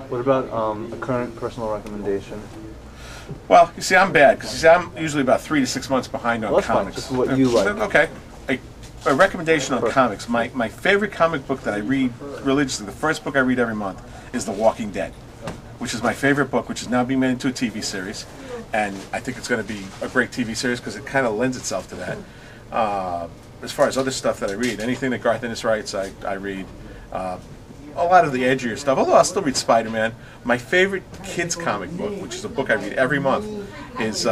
What about a current personal recommendation? Well, you see, I'm bad because I'm usually about 3 to 6 months behind on Well, that's comics. fine. Just what you like. Okay. A recommendation on comics. My favorite comic book that I read religiously, the first book I read every month, is The Walking Dead, which is my favorite book, which is now being made into a TV series. And I think it's going to be a great TV series because it kind of lends itself to that. As far as other stuff that I read, anything that Garth Ennis writes, I read. A lot of the edgier stuff, although I'll still read Spider-Man. My favorite kids comic book, which is a book I read every month, is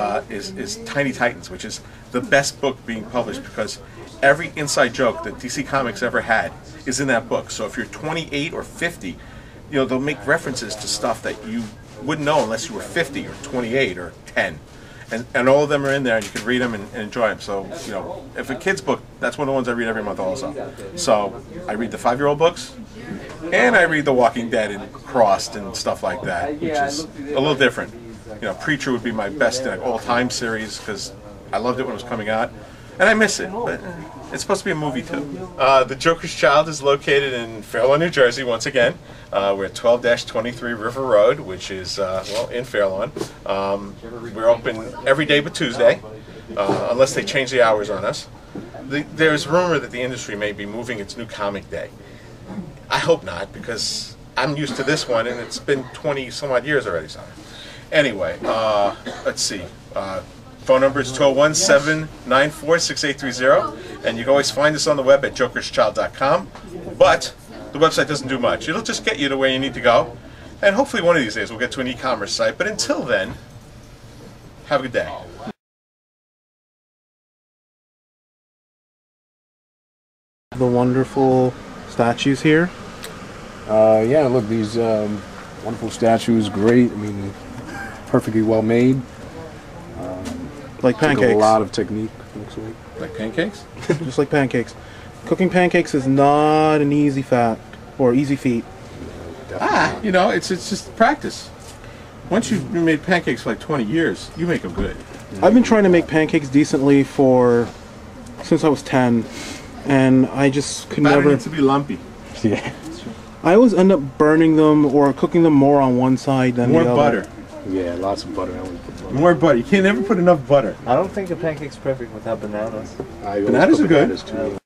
Tiny Titans, which is the best book being published because every inside joke that DC Comics ever had is in that book. So if you're 28 or 50, they'll make references to stuff that you wouldn't know unless you were 50 or 28 or 10. And all of them are in there, and you can read them and enjoy them. So, if a kid's book, that's one of the ones I read every month also. So, I read the 5-year-old books, and I read The Walking Dead and Crossed and stuff like that, which is a little different. Preacher would be my best all-time series because I loved it when it was coming out, and I miss it, but it's supposed to be a movie too. The Joker's Child is located in Fair Lawn, New Jersey, once again. We're at 12-23 River Road, which is, in Fair Lawn. We're open every day but Tuesday, unless they change the hours on us. There's rumor that the industry may be moving its new comic day. I hope not, because I'm used to this one, and it's been 20-some-odd years already. So. Anyway, let's see. Phone number is 201-794-6830, and you can always find us on the web at jokerschild.com. But the website doesn't do much. It'll just get you to where you need to go, and hopefully one of these days we'll get to an e-commerce site. But until then, have a good day. The wonderful statues here. Yeah, look, these wonderful statues, great. I mean, perfectly well made. Like pancakes. Took a lot of technique, looks like. Like pancakes? Just like pancakes. Cooking pancakes is not an easy fact or easy feat. It's just practice. Once you've made pancakes for like 20 years, you make them good. I've been trying to make pancakes decently since I was 10, and I just could never. Needs to be lumpy. Yeah. I always end up burning them or cooking them more on one side than the other. More butter. Yeah, lots of butter. I always put butter. More butter. You can't never put enough butter. I don't think a pancake's perfect without bananas. Bananas are good. Too.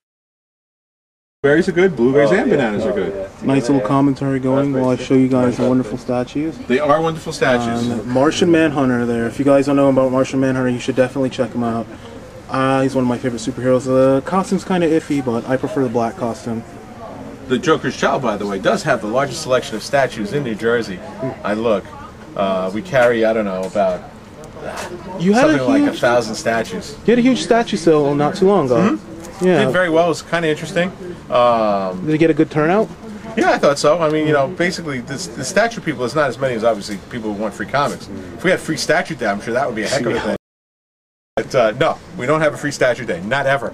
Berries are good. Blueberries and bananas are good. Yeah. Nice little commentary going while I show you guys the wonderful statues. They are wonderful statues. Martian Manhunter there. If you guys don't know about Martian Manhunter, you should definitely check him out. He's one of my favorite superheroes. The costume's kind of iffy, but I prefer the black costume. The Joker's Child, by the way, does have the largest selection of statues in New Jersey. I look. We carry, I don't know, about something like 1,000 statues. You had a huge statue sale not too long ago. Mm-hmm. Yeah. Did very well. It was kind of interesting. Did it get a good turnout? Yeah, I thought so. I mean, basically, the statue people is not as many as obviously people who want free comics. If we had free statue day, I'm sure that would be a heck of a thing. But no, we don't have a free statue day, not ever.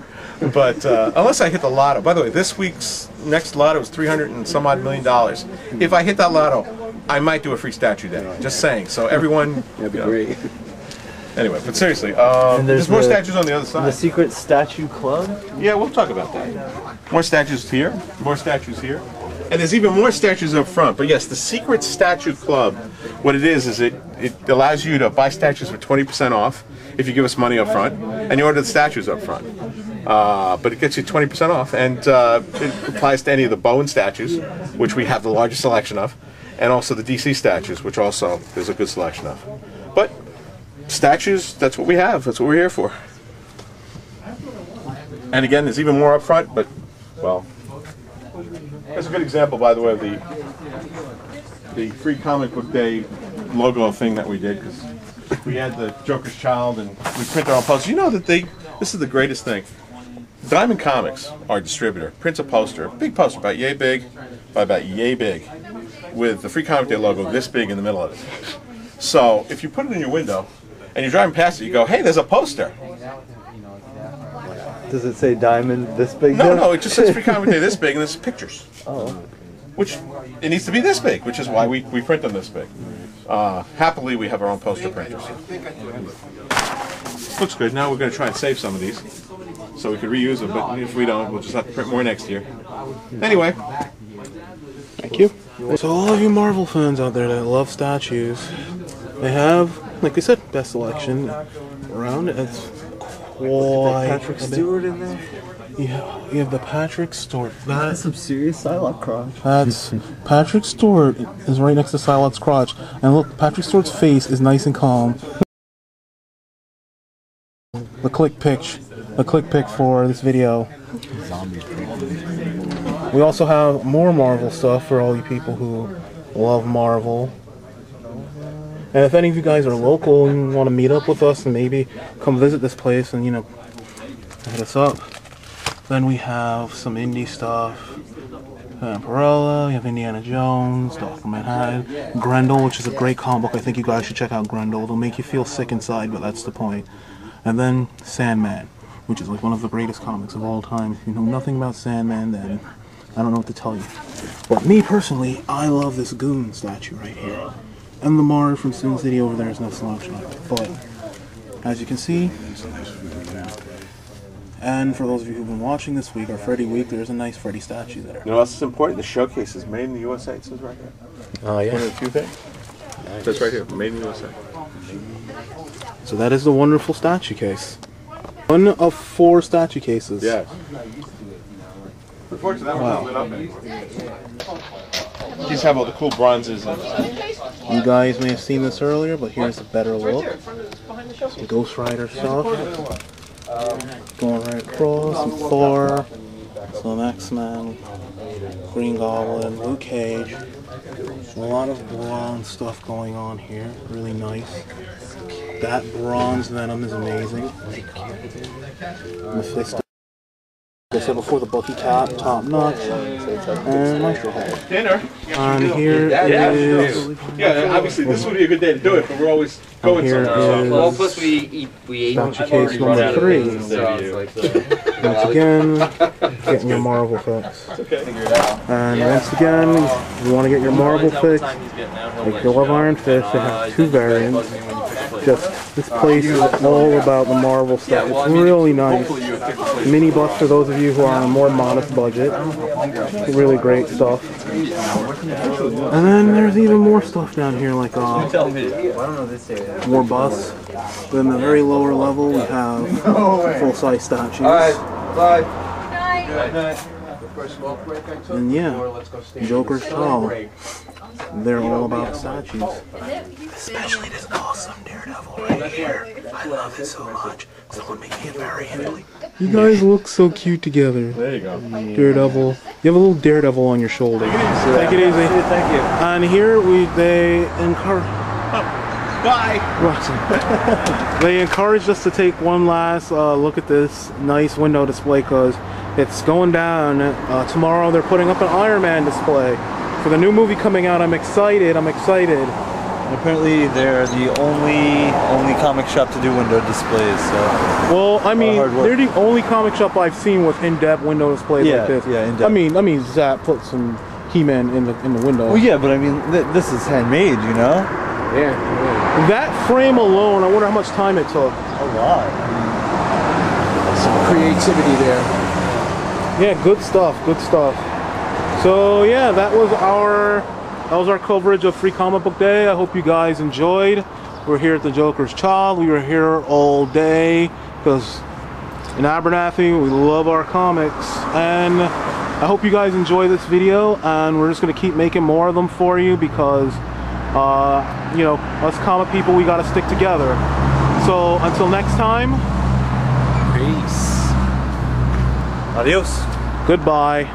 But unless I hit the lotto. By the way, this week's next lotto is $300 and some odd million. If I hit that lotto, I might do a free statue day. Just saying. So everyone. That'd be great. Anyway, but seriously, there's more statues on the other side. The secret statue club? Yeah, we'll talk about that. More statues here, more statues here. And there's even more statues up front. But yes, the Secret Statue Club, what it is it allows you to buy statues for 20% off if you give us money up front, and you order the statues up front. But it gets you 20% off, and it applies to any of the Bowen statues, which we have the largest selection of, and also the DC statues, which also there's a good selection of. But statues, that's what we have. That's what we're here for. And again, there's even more up front, but, well, that's a good example, by the way, of the Free Comic Book Day logo thing that we did, because we had the Joker's Child, and we print our own posters. You know that this is the greatest thing. Diamond Comics, our distributor, prints a poster, a big poster, about yay big, by about yay big, with the Free Comic Day logo this big in the middle of it. So if you put it in your window, and you're driving past it, you go, hey, there's a poster. Does it say diamond this big? No, it just says Free Comic Day this big, and there's pictures. Oh. Which, it needs to be this big, which is why we print them this big. Happily, we have our own poster printers. Looks good. Now we're going to try and save some of these, so we can reuse them, but if we don't, we'll just have to print more next year. Anyway. Thank you. So all of you Marvel fans out there that love statues, they have, like I said, best selection around. It's quite Patrick Stewart in there. Yeah, you have the Patrick Stewart. That's some serious Psylocke crotch. That's Patrick Stewart is right next to Psylocke's crotch, and look, Patrick Stewart's face is nice and calm. The click pick for this video. We also have more Marvel stuff for all you people who love Marvel. And if any of you guys are local and want to meet up with us and maybe come visit this place and, you know, hit us up. Then we have some indie stuff. Umbrella, we have Indiana Jones, Dr. Manhattan, Grendel, which is a great comic book. I think you guys should check out Grendel. It'll make you feel sick inside, but that's the point. And then Sandman, which is like one of the greatest comics of all time. If you know nothing about Sandman, then I don't know what to tell you. But me personally, I love this Goon statue right here. And the Mara from Sin City over there is no slouch on it. But as you can see, and for those of you who've been watching this week, or Freddy week, there's a nice Freddy statue there. You know what's important? The showcase is made in the USA. It says right here. Oh, yeah. One of the few things. Nice. That's right here. Made in the USA. So that is the wonderful statue case. One of 4 statue cases. Yeah. Unfortunately, that one's not lit up anymore. These have all the cool bronzes. You guys may have seen this earlier, but here's a better look. Some Ghost Rider stuff. Going right across, some Thor, some X-Men, Green Goblin, Luke Cage. A lot of bronze stuff going on here, really nice. That bronze Venom is amazing. Mephisto. Like I said before, the Bucky cap, top notch, and Maestro hat. Dinner. And here is... Yeah, obviously this would be a good day to do it, but we're always going somewhere. Well, plus we ate. Statue case number 3. Once again, getting your Marvel fix. And once again, if you want to get your Marvel fix, like you love Iron Fist, they have 2 variants. Just, this place is all about the Marvel stuff. It's really nice. Mini bus for those of you who are on a more modest budget. Really great stuff. And then there's even more stuff down here, like more bus. Then the very lower level we have full-size statues. Bye. And yeah, Joker's tall. They're all about statues. Especially this awesome Daredevil right here. I love it so much. Someone making it very Italy. You guys look so cute together. There you go. Daredevil. You have a little Daredevil on your shoulder. Take it easy. Thank you. And here they encourage. Bye. They encouraged us to take one last look at this nice window display because it's going down. Tomorrow they're putting up an Iron Man display for the new movie coming out. I'm excited. And apparently they're the only comic shop to do window displays. So. Well, I mean, they're the only comic shop I've seen with in-depth window displays like this. Yeah, in-depth. I mean, Zap put some He-Man in the window. Well, yeah, but I mean, this is handmade, you know. Yeah. That frame alone, I wonder how much time it took. A lot. Some creativity there. Yeah, good stuff. Good stuff. So yeah, that was our coverage of Free Comic Book Day. I hope you guys enjoyed. We're here at the Joker's Child. We were here all day because in Abernathy we love our comics, and I hope you guys enjoy this video. And we're just gonna keep making more of them for you because you know, us comic people, we gotta stick together. So until next time, Peace. Adios. goodbye.